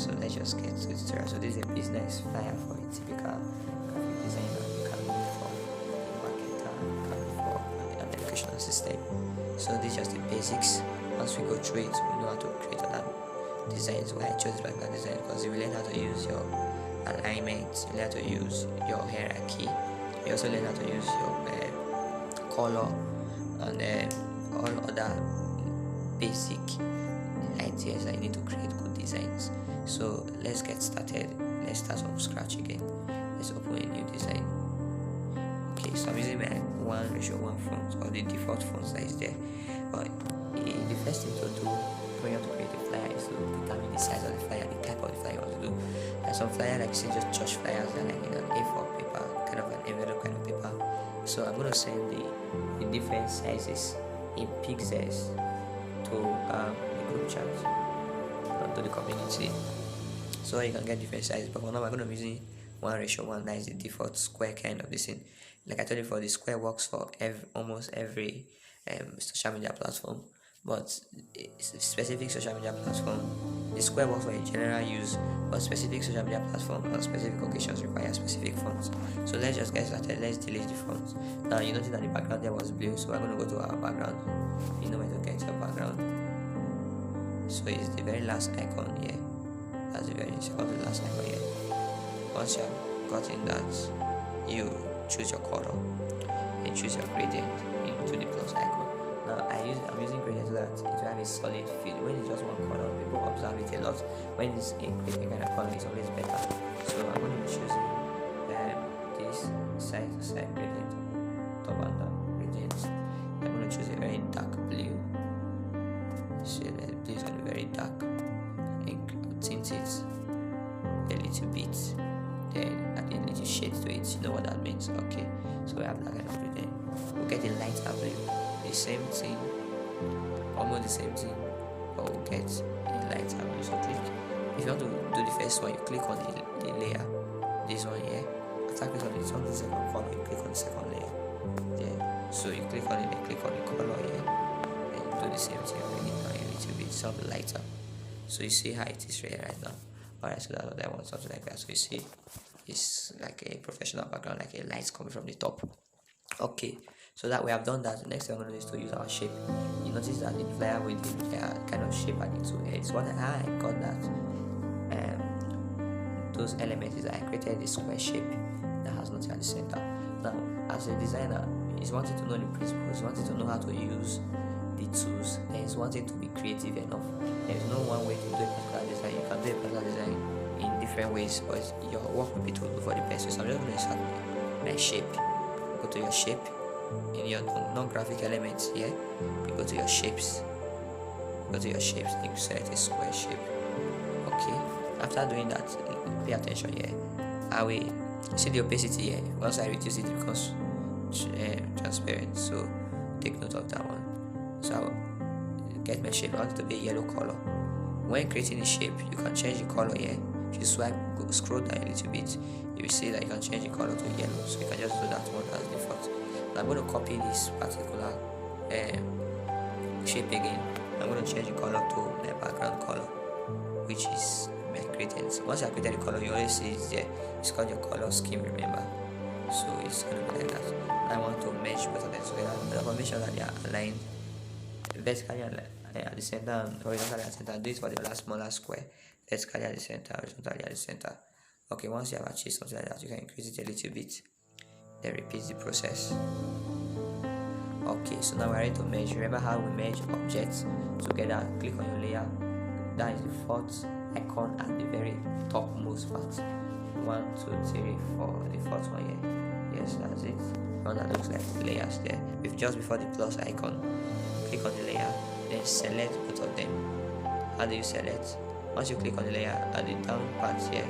So let's just get to the tutorial. So this is a business flyer for a typical graphic designer. You can look for a marketer, you can look for an educational system. So this is just the basics. Once we go through it, we know how to create other designs. Why I chose this particular design, because you will learn how to use your alignment, you learn how to use your hierarchy, you also learn how to use your color and all other basic ideas that you need to create good designs. So let's get started. Let's start from scratch again. Let's open a new design. Okay, so I'm using my 1:1 font, or the default fonts that is there. But the first thing to do when you have to create a flyer is to determine the size of the flyer, the type of the flyer you want to do. There's some flyer, like say just church flyers, that like in an A4 paper, kind of an envelope kind of paper. So I'm gonna send the different sizes in pixels to the group chat, to the community, so you can get different sizes. But for now, I'm gonna be using 1:1. That is the default square kind of this thing. Like I told you before, the square works for almost every social media platform, but specific social media platform, the square works for a general use, but specific social media platform and specific occasions require specific fonts. So let's just get started. Let's delete the fonts. Now you notice that the background there was blue, so I'm going to go to our background. You know where to get your background. So it's the very last icon here. That's the very second to the last icon here. Once you have gotten that, you choose your color and choose your gradient into the plus icon. Now I'm using gradient so that it will have a solid feel. When it's just one color, people observe it a lot. When it's a gradient kind of color, it's always better. So I'm going to be choosing this side to side gradient, top and down gradient. I'm going to choose a very dark blue. So the blue is going to be very dark, and tint it a little bit, then add a little shade to it. You know what that means? Okay, so we have that kind of gradient. We'll get a lighter blue, the same thing, almost the same thing, but we'll get a lighter blue. So click, if you want to do the first one, you click on the layer, this one here. After click on this one, the second color, you click on the second layer there. So you click on it and click on the color here, and do the same thing, bring it down a little bit, something lighter. So you see how it is red right now. Alright, so that's what I want, something like that. So you see it's like a professional background, like a light coming from the top. Okay, so that we have done that, the next thing I'm going to do is to use our shape. You notice that the flyer with the kind of shape at the two ends. What I got that those elements is that I created a square shape that has nothing at the center. Now, as a designer, he's wanting to know the principles, he's wanting to know how to use the tools, and he's wanting to be creative enough. There's no one way to do a particular design. You can do a particular design in different ways, but your work will be to look for the best. So I'm just going to start my shape. Go to your shape, in your non-graphic elements here, you go to your shapes, and you select a square shape. Okay, after doing that, pay attention here. I will see the opacity here. Once I reduce it, it becomes transparent, so take note of that one. So I'll get my shape. I want it to be a yellow color. When creating a shape, you can change the color here. If you scroll down a little bit, you will see that you can change the color to yellow, so you can just do that one as default. Now I'm going to copy this particular shape again. I'm going to change the color to my background color, which is my gradient. Once you have created the color, you always see it's there. It's called your color scheme, remember. So it's going to be like that. Now I want to merge both of them together. I want to make sure that they are aligned vertically at the center and horizontally at the center. Do it for the last smaller square. Vertically at the center, horizontally at the center. Okay, once you have achieved something like that, you can increase it a little bit, then repeat the process. Okay, so now we're ready to merge. Remember how we merge objects together? Click on your layer. That is the fourth icon at the very topmost part. 1, 2, 3, 4. The fourth one here. Yes, that's it. One that looks like layers there. With just before the plus icon, click on the layer, then select both of them. How do you select? Once you click on the layer at the down part here,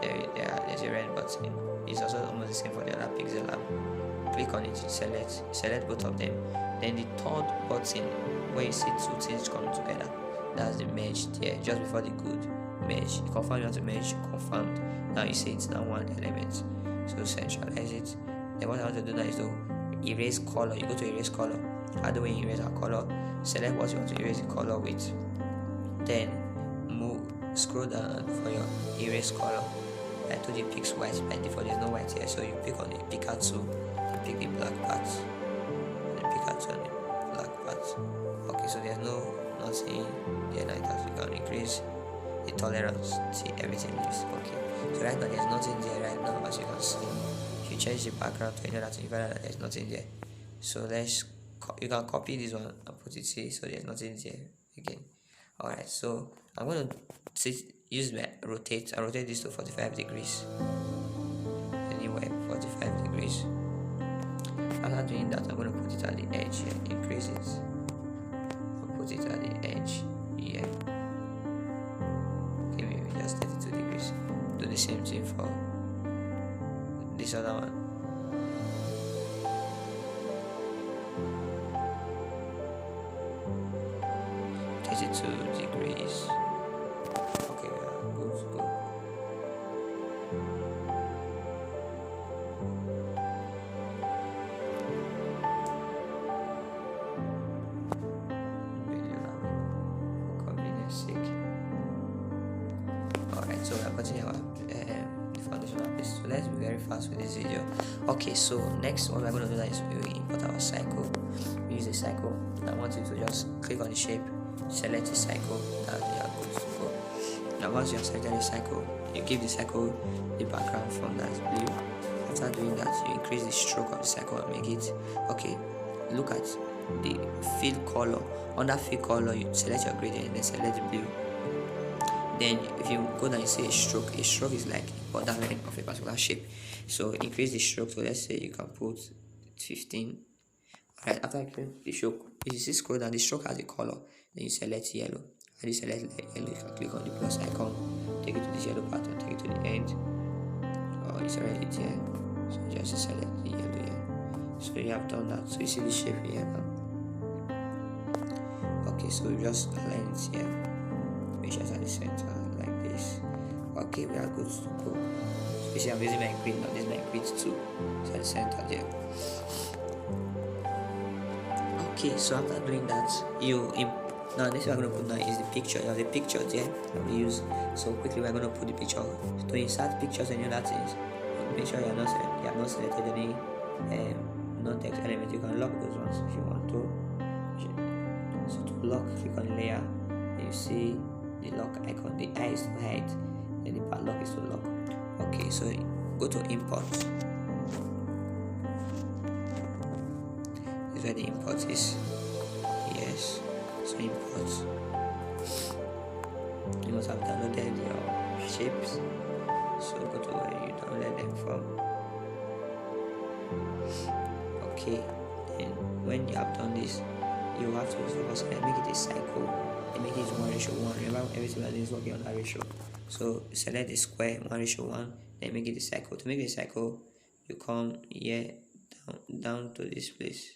there's a red button. It's also almost the same for the other Pixellab. Click on it, select both of them. Then the third button, where you see two things coming together, that's the merge there, just before the good merge. You confirm you want to merge, confirmed. Now you see it's now one element, so centralize it. Then what I want to do now is to erase color. You go to erase color. How do we erase our color? Select what you want to erase the color with, then scroll down for your erase color. I told you pick white. By default there's no white here, so you pick on the picker tool, you pick the black part, and the picker tool on the black part. Okay, so there's nothing there like that. You can increase the tolerance, see everything is okay. So right now there's nothing there right now, as you can see. If you change the background to another thing, you find out that there's nothing there. So you can copy this one and put it here, so there's nothing there again. Alright, so I'm going to use my rotate. I rotate this to 45 degrees, anyway, 45 degrees. After doing that, I'm going to put it at the edge here, increase it, I'll put it at the edge here. Okay, maybe just 32 degrees. Do the same thing for this other one. Degrees. Okay, we are good to go. For convenience sake. Alright, so we are putting our foundation up. So let's be very fast with this video. Okay, so next what we're going to do is we import our cycle. We use a cycle. I want you to just click on the shape, select the cycle, and you are good to go. Now once you have selected the cycle, you give the cycle the background from that blue. After doing that, you increase the stroke of the cycle and make it okay. Look at the fill color. On that fill color, you select your gradient and then select the blue. Then if you go down and see a stroke is like a borderline of a particular shape. So increase the stroke. So let's say you can put 15. Alright, after the stroke, if you see scroll down, the stroke has a color. Then you select yellow. And you select yellow, you can click on the plus icon, take it to this yellow pattern, take it to the end. Oh, it's already here. So just select the yellow here. So you have done that. So you see the shape here now. Okay, so you just align it here. Make sure it's at the center like this. Okay, we are good to go. So you see I'm using my grid now. This is my grid 2. It's at the center there. Okay, so after doing that, now this we're going to put now is the picture. You have the picture there that we use. So quickly we're going to put the picture. To insert pictures and other things, make sure you have not selected any non-text element. You can lock those ones if you want to. So to lock, click on layer, and you see the lock icon. The eye is to hide, then the padlock is to lock. Okay, so go to import. This is where the import is. Yes. So import. You must have downloaded your shapes. So go to where you download them from. Okay. Then when you have done this, you have to first make it a cycle and make it 1:1. Remember, everything that is working on that ratio. So select the square 1:1, then make it a cycle. To make the cycle, you come here down to this place.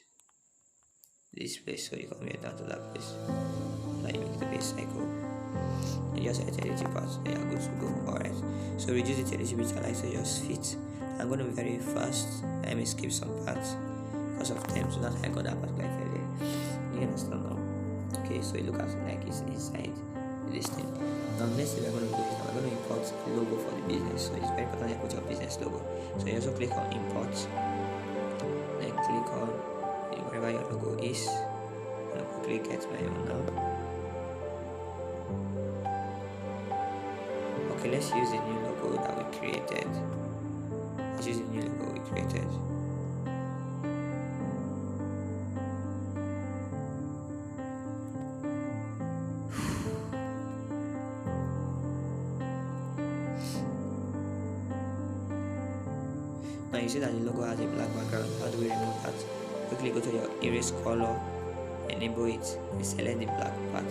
So you come here down to that place. Now you make it to be a cycle. And just select the part, then you're good to go. Alright. So reduce it a little bit, I like to just fit. I'm gonna be very fast. I may skip some parts because of time, so that I got that part quite fairly. You understand now? Okay, so you look at it like it's inside this thing. Now next thing we're going to do is we're going to import the logo for the business. So it's very important that you put your business logo. So you also click on import, then click on wherever your logo is. I'll quickly get my own now. Okay, let's use the new logo that we created. Let's use the new logo we created. Now you see that the logo has a black background. How do we remove that? Quickly go to your erase color, enable it, and select the black part.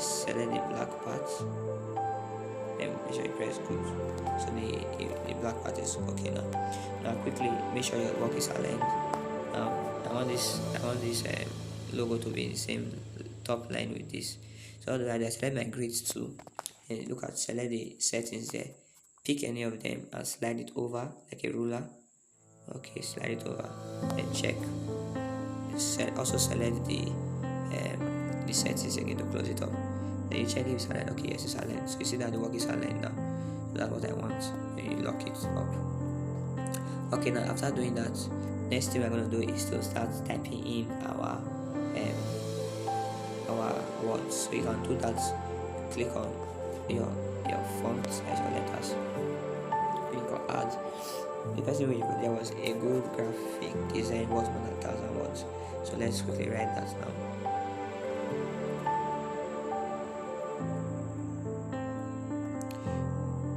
Select the black part, then make sure you press good. So the black part is okay now. Now quickly make sure your work is aligned. Now I want this logo to be in the same top line with this. So how do I do? I select my grids too, and look at select the settings there. Pick any of them and slide it over like a ruler. Okay, slide it over and check. Also select the settings again to close it up. Then you check if it's aligned. Okay, yes, it's aligned. So you see that the work is aligned now. So that's what I want. Then you lock it up. Okay, now after doing that, next thing we're going to do is to start typing in our words. So you can do that. Click on your font as your letters. You can add. The first thing we put there was a good graphic design worth more than 1,000 words. So let's quickly write that now.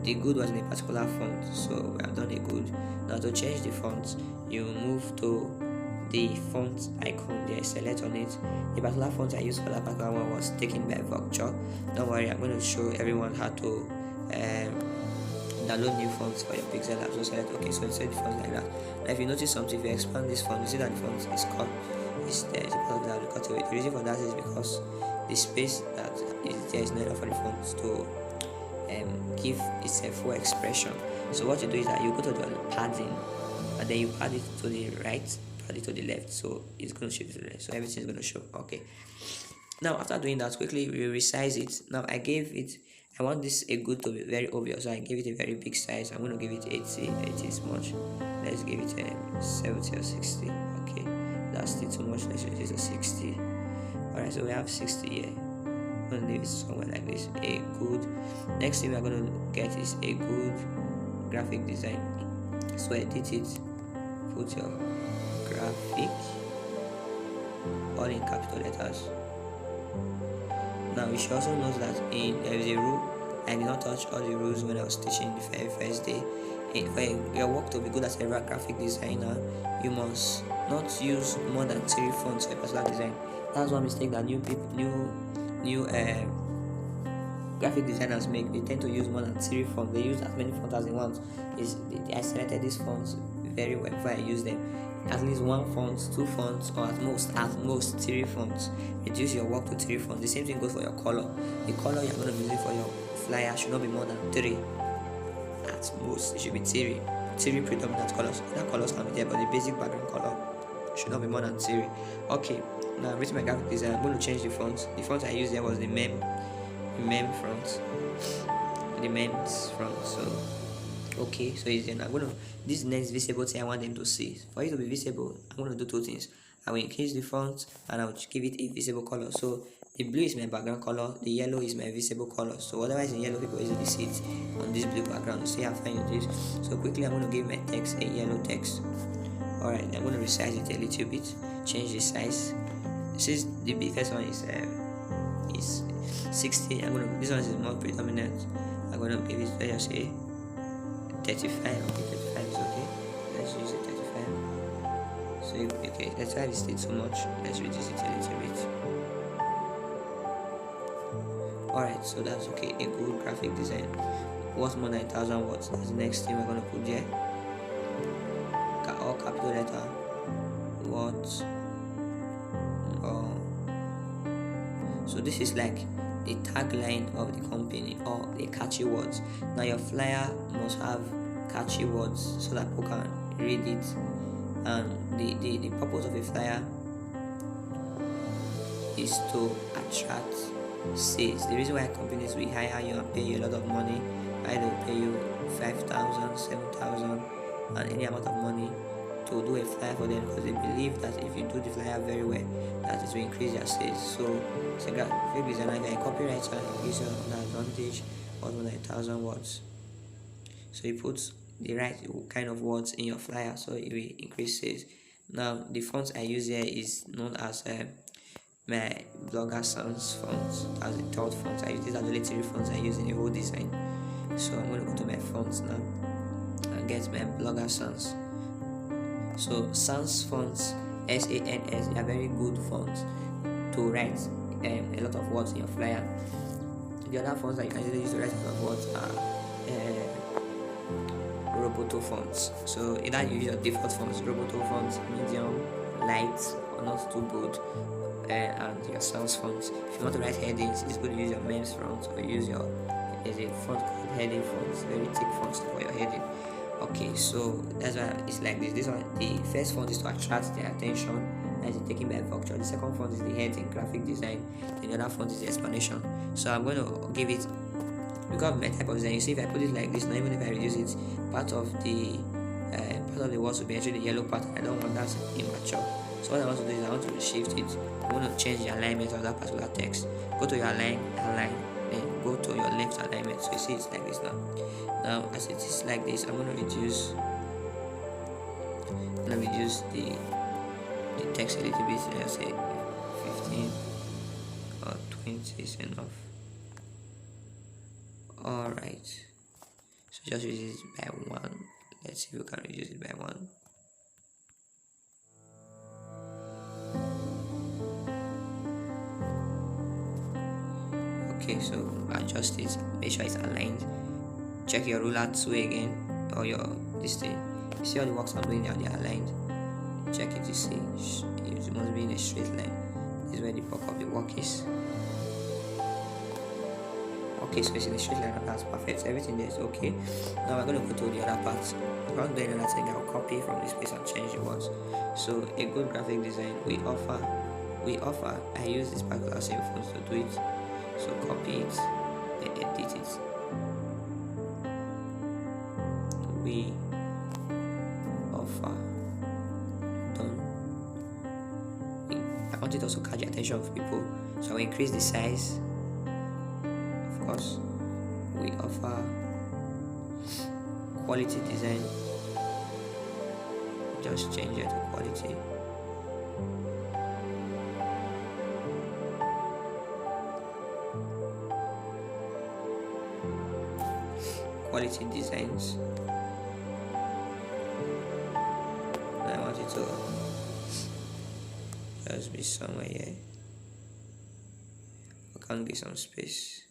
The good was in a particular font, so we have done a good. Now to change the font, you move to the font icon there, select on it. The particular font I used for that particular one was taken by Vector. Don't worry, I'm going to show everyone how to download new fonts for your Pixellab. So select okay, so insert the font like that. Now if you notice something, if you expand this font, you see that the font is cut. There is a part that will cut away. The reason for that is because the space that is there is not enough for the font to give itself full expression. So what you do is that you go to the padding and then you add it to the right, add it to the left, so it's going to shift to the left, so everything is going to show. Okay, now after doing that, quickly we resize it. Now I want this a good to be very obvious, so I gave it a very big size. I'm going to give it 80 is much. Let's give it 70 or 60. Okay, that's still too much. Let's use it to 60. Alright, so we have 60 here. I'm going to leave it somewhere like this. A good. Next thing we are going to get is a good graphic design. So edit it, put your graphic all in capital letters. Now you should also note that there is a rule. I did not touch all the rules when I was teaching the very first day. For your work to be good as a graphic designer, you must not use more than 3 fonts for a particular design. That's one mistake that new graphic designers make. They tend to use more than 3 fonts. They use as many fonts as they want. I selected these fonts very well before I use them. At least 1 font, 2 fonts, or at most 3 fonts. Reduce your work to 3 fonts. The same thing goes for your color. The color you're going to be using for your flyer should not be more than 3. At most, it should be 3 predominant colors. Other colors can be there, but the basic background color should not be more than 3. Okay, now I'm writing my graphic design. I'm going to change the fonts. The font I used there was the mem font. The mems font. So okay, so I'm going to this next visible thing I want them to see. For it to be visible, I'm going to do 2 things. I will increase the font and I will give it a visible color. So the blue is my background color, the yellow is my visible color. So whatever is in yellow, people easily see it on this blue background. See how fine it is. So quickly I'm going to give my text a yellow text. Alright, I'm going to resize it a little bit, change the size. Since the first one is 60, this one is more predominant. I'm going to give it, let's just say 35. Okay, 35 is okay. Let's use it 35. So okay, 35 is still too much. Let's reduce it a little bit. Alright, so that's okay. A good graphic design worth more than 1,000 words. That's the next thing we're going to put there. All capital letter words. So this is like the tagline of the company or the catchy words. Now your flyer must have catchy words so that people can read it. And the purpose of a flyer is to attract sales. The reason why companies will hire you and pay you a lot of money, either pay you 5,000, 7,000, and any amount of money to do a flyer for them, because they believe that if you do the flyer very well, that it will increase your sales. So it's a graphic designer, a copywriter, gives you an advantage of more than 1,000 words. So you put the right kind of words in your flyer, so it will increase sales. Now the font I use here is known as my Blogger Sans font. As the 3rd font I use. These are the only 3 fonts I use in the whole design. So I'm going to go to my fonts now and get my Blogger Sans. So Sans fonts, SANS, they are very good fonts to write a lot of words in your flyer. The other fonts that you can use to write a lot of words are Roboto fonts. So either you use your default fonts, Roboto fonts, medium, light, or not too good, and your Sans fonts. If you want to write headings, it's good to use your mems font or use there's a font called heading fonts, very thick fonts for your heading. Okay, so that's why it's like this. This one, the first font is to attract their attention, that is taken by vector. The second font is the heading, graphic design, and the other font is the explanation. So I'm going to give it, because of my type of design, you see if I put it like this, now even if I reduce it, part of the words will be actually the yellow part. I don't want that immature. So what I want to do is I want to shift it. I want to change the alignment of that particular text. Go to your align, then go to your left alignment. So you see it's like this now. Now as it is like this, I'm going to reduce the text a little bit. Let's say 15 or 20 is enough. Alright, so just reduce it by 1. Let's see if we can reduce it by 1. Okay, so adjust it, make sure it's aligned. Check your ruler tool again, or your this thing. You see all the works I'm doing now, they're aligned. Check it, you see it must be in a straight line. This is where the bulk of the work is. Okay, so it's in a straight line, and that's perfect. Everything there is okay. Now we're going to go to the other part. If I'm doing another thing, I'll copy from this place and change the words. So a good graphic design we offer, I use this particular same font to do it. So copy it, then edit it. We offer, done. I want it also catch the attention of people, so I will increase the size. Of course, we offer quality design. Just change it to quality. Quality designs. I want it to just be somewhere here. I can give some space.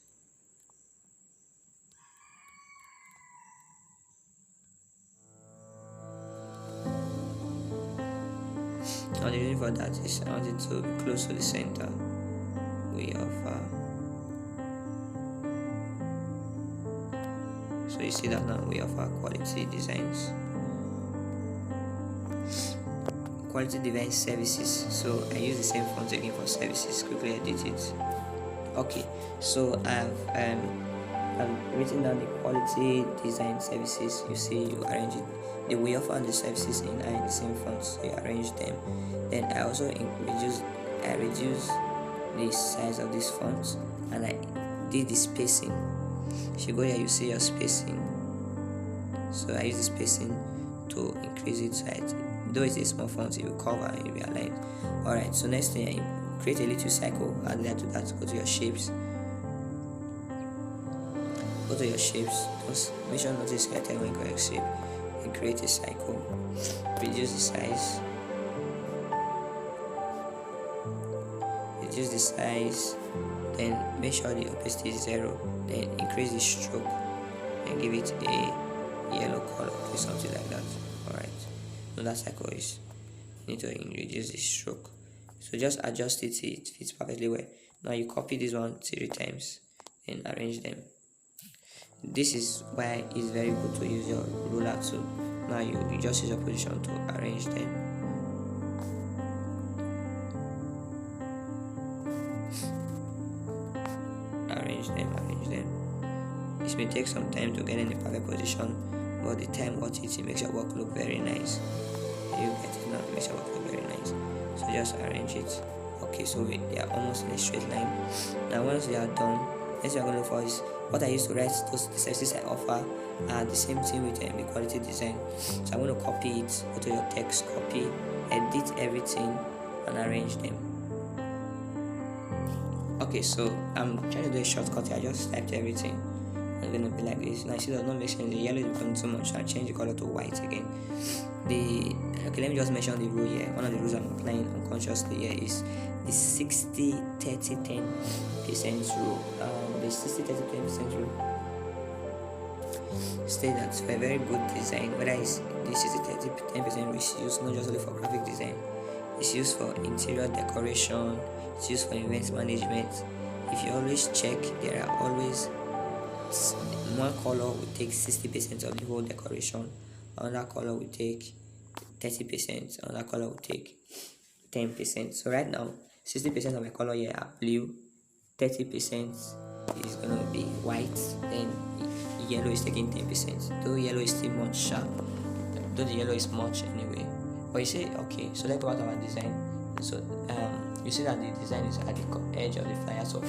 Now the reason for that is I want it to be close to the center. We offer. So you see that now we offer quality designs, quality design services. So I use the same font again for services. Quickly edit it. Okay, so I've written down the quality design services. You see, you arrange it. The way offer the services in are in the same font, so you arrange them. Then I also reduce the size of this font, and I did the spacing. If you go here, you see your spacing. So I use the spacing to increase it. So though it's a small font, it will cover and it will be aligned. Alright, so next thing, I create a little cycle. Add that to that. Go to your shapes. Go to your shapes. Just make sure not to select one correct shape. And create a cycle. Reduce the size. Reduce the size. Then make sure the opacity is 0. Then increase the stroke and give it a yellow color or something like that. Alright, so that cycle is, you need to reduce the stroke. So just adjust it till it fits perfectly well. Now you copy this one 3 times and arrange them. This is why it's very good to use your ruler tool. Now you just use your position to arrange them. Arrange them. This may take some time to get in the perfect position, but the time worth it makes your work look very nice. You get it now, it makes your work look very nice. So just arrange it. Okay, so they are almost in a straight line. Now once they are done, next we are going to look for is what I used to write those the services I offer are the same thing with the quality design. So I'm going to copy it, go to your text, copy, edit everything, and arrange them. Okay, so I'm trying to do a shortcut here. I just typed everything. I'm gonna be like this. Now you see that not make sense. The yellow is becoming too much, so I change the color to white again. Okay, let me just mention the rule here. One of the rules I'm applying unconsciously here is the 60-30-10% rule. The 60-30-10% rule states that for a very good design, whether it's the 60-30-10% is used not just only for graphic design, it's used for interior decoration, it's used for event management. If you always check, there are always one color will take 60% of the whole decoration, another color will take 30%, another color will take 10%. So right now 60% of my color here are blue, 30% is gonna be white, then yellow is taking 10%. Though yellow is still much sharp, though the yellow is much anyway. But you say, okay, so let's go out our design. So you see that the design is at the edge of the flyer. So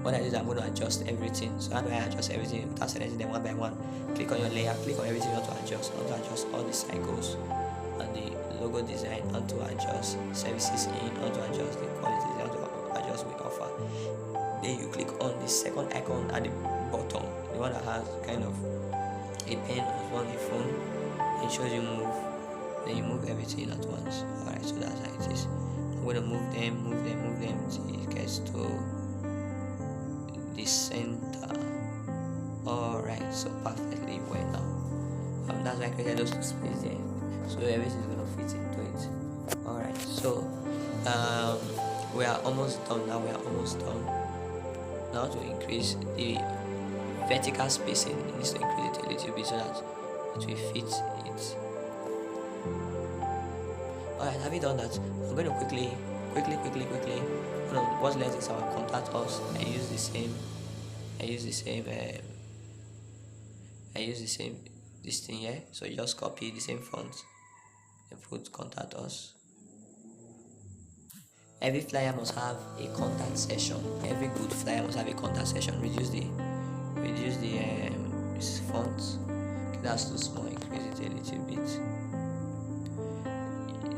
what I do is I'm going to adjust everything. So how do I adjust everything without selecting them one by one? Click on your layer, click on everything you want to adjust. I want to adjust all the cycles and the logo design. I want to adjust services in, I want to adjust the quality, I want to adjust we offer. Then you click on the second icon at the bottom, the one that has kind of a pen on the phone. It shows you move, then you move everything at once. Alright, so that's how it is. I'm going to move them till it gets to the center. Alright, so perfectly well now. That's why I created those two spaces there, so everything's going to fit into it. Alright, so we are almost done now. Now to increase the vertical spacing, it needs to increase it a little bit so that it will fit it. Alright, having done that, I'm going to quickly what's left is our contact us. I use the same this thing here, so you just copy the same font and put contact us. Every flyer must have a contact section. Every good flyer must have a contact section. Reduce the font. Okay, that's too small. Increase it a little bit.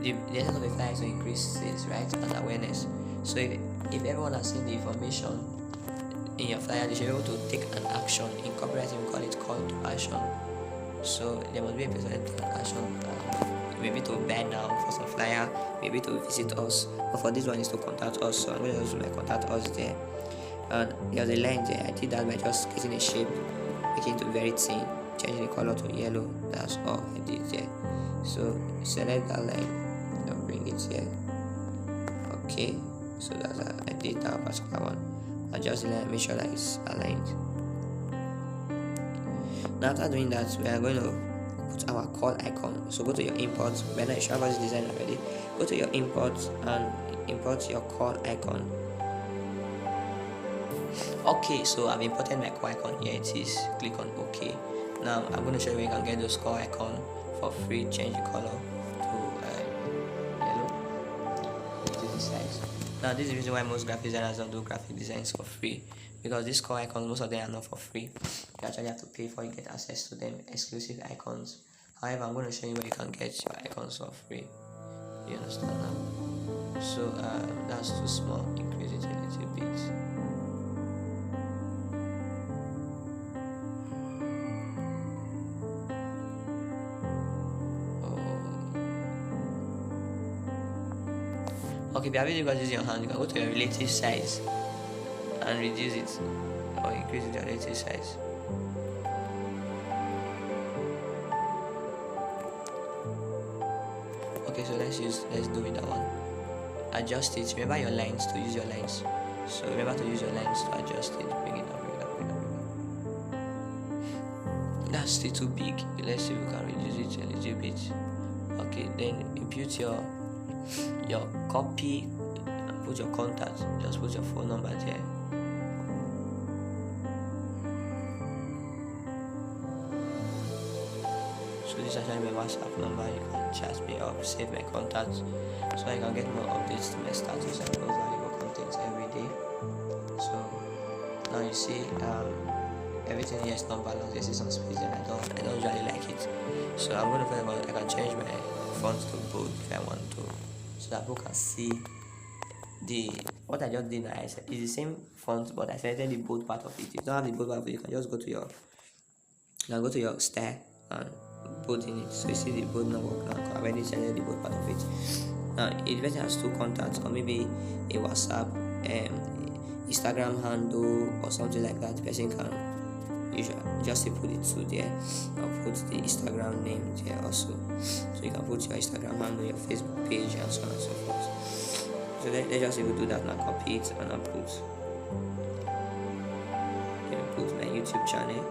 The essence of a flyer is to increase sales, right, and awareness. So if everyone has seen the information in your flyer, they should be able to take an action. In copywriting, we call it call to action. So there must be a person to take an action. Maybe to buy now for some flyer, maybe to visit us, but for this one is to contact us. So I'm going to use my contact us there, and there's a line there. I did that by just getting a shape, making it very thin, changing the color to yellow. That's all I did there. So select that line and bring it here. Okay, so that's how I did that particular one. Adjust the line, make sure that it's aligned. Now after doing that, we are going to put our call icon. So go to your imports. When I show this design already, go to your imports and import your call icon. Okay, so I've imported my call icon. Here it is. Click on OK. Now I'm going to show you where you can get those call icon for free. Change the color to yellow. Reduce the size. Now this is the reason why most graphic designers don't do graphic designs for free, because these call icons, most of them are not for free. You actually have to pay for it, get access to them, exclusive icons. However, I'm going to show you where you can get your icons for free. You understand now? So that's too small. Increase it a little bit. Okay, if you have got this in your hand, you can go to your relative size and reduce it or increase the relative size. Okay, so let's do it that one. Adjust it. Remember your lines, to use your lines. So remember to use your lines to adjust it. Bring it up. That's still too big. Let's see if we can reduce it a little bit. Okay, then impute your copy and put your contact. Just put your phone number there. So this is actually my WhatsApp number. You can chat me up, save my contacts, so I can get more updates to my status and post valuable content every day. So now you see everything here is not balanced. This is some space and I don't usually like it. So I'm going to find out I can change my font to bold if I want to, so that people can see what I just did. Is the same font, but I selected the bold part of it. If you don't have the bold part of it, you can just go to your style and bold in it. So you see the bold not work now. I already selected the bold part of it. Now if the person has two contacts, or maybe a WhatsApp, Instagram handle or something like that, the person can just put it to there. I'll put the Instagram name there also, so you can put your Instagram handle, your Facebook page, and so on and so forth. So let's just do that now. Copy it and I'll put my YouTube channel,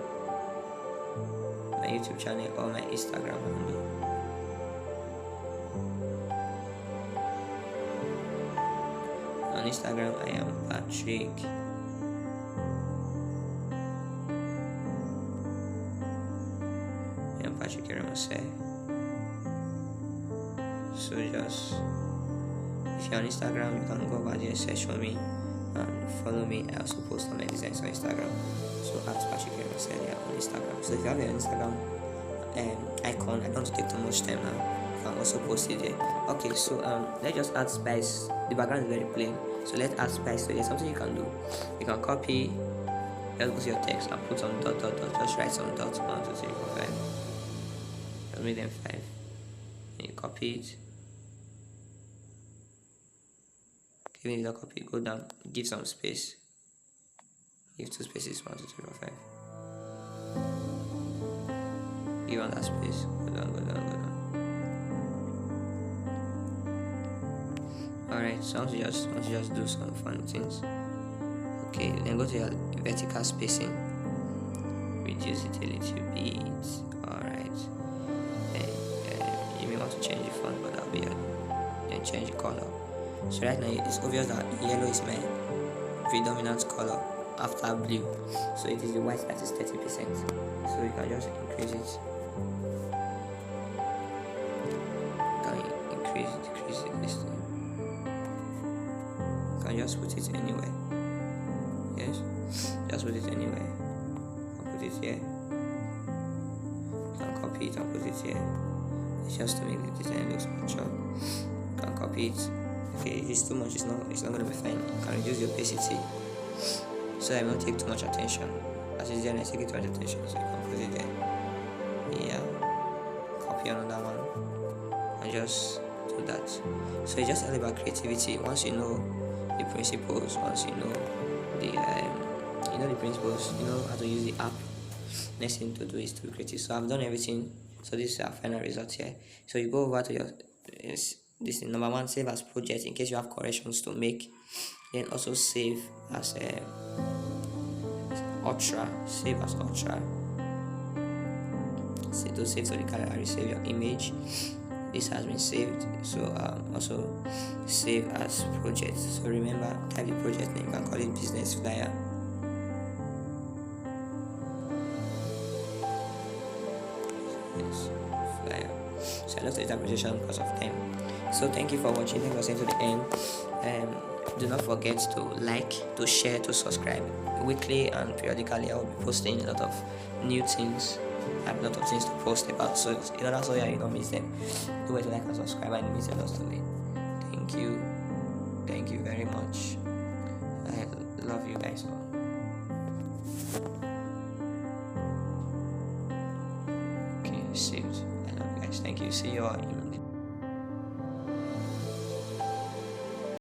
or my Instagram handle. On Instagram, I am Patrick. I am Patrick Eramose. So just, if you're on Instagram, you can go over there, search for me and follow me. I also post on my designs on Instagram. So at Patrick Eramose on Instagram. So if you have your Instagram icon, I don't want to take too much time now. You can also post it there. Okay, so let's just add spice. The background is very plain, so let's add spice. So there's something you can do. You can copy, just go to your text and put some dot. Just write some dots. 1, 2, 3, 4, 5. Just make them 5. And you copy it. Even if you don't copy, go down, give some space. Give 2 spaces. 1, 2, 3, 4, 5. Give on that space. Go down. Alright, so once you just do some fun things. Okay, then go to your vertical spacing. Reduce it a little bit. Alright. You may want to change the font, but that'll be it. Then change the color. So right now it's obvious that yellow is my predominant color after blue. So it is the white that is 30%. So you can just increase it. Decrease it this time. You can just put it anywhere. Yes, just put it anywhere. I'll put it here. You can copy it and put it here. It's just to make the design look mature. You can copy it. Okay, if it's too much, it's not gonna be fine. You can reduce the opacity so I won't take too much attention. As it's there, I take too much attention, so you can put it there. Yeah, copy another one and just do that. So it's just all about creativity. Once you know the principles, once you know the principles, you know how to use the app. Next thing to do is to be creative. So I've done everything. So this is our final result here. So you go over to your this is number 1, save as project in case you have corrections to make. Then also save as ultra. Save as ultra. To save to the gallery, save your image. This has been saved. So also save as project. So remember, type the project name. You can call it business flyer. Yes, flyer. So I left the interpretation because of time. So thank you for watching. Thank you for staying to the end. Do not forget to like, to share, to subscribe. Weekly and periodically I will be posting a lot of new things. I have a lot of things to post about, so in order so you don't miss them, do it, like and subscribe, and it means a lot to me. Thank you very much. I love you guys all. Okay, saved. I love you guys. Thank you. See you all in the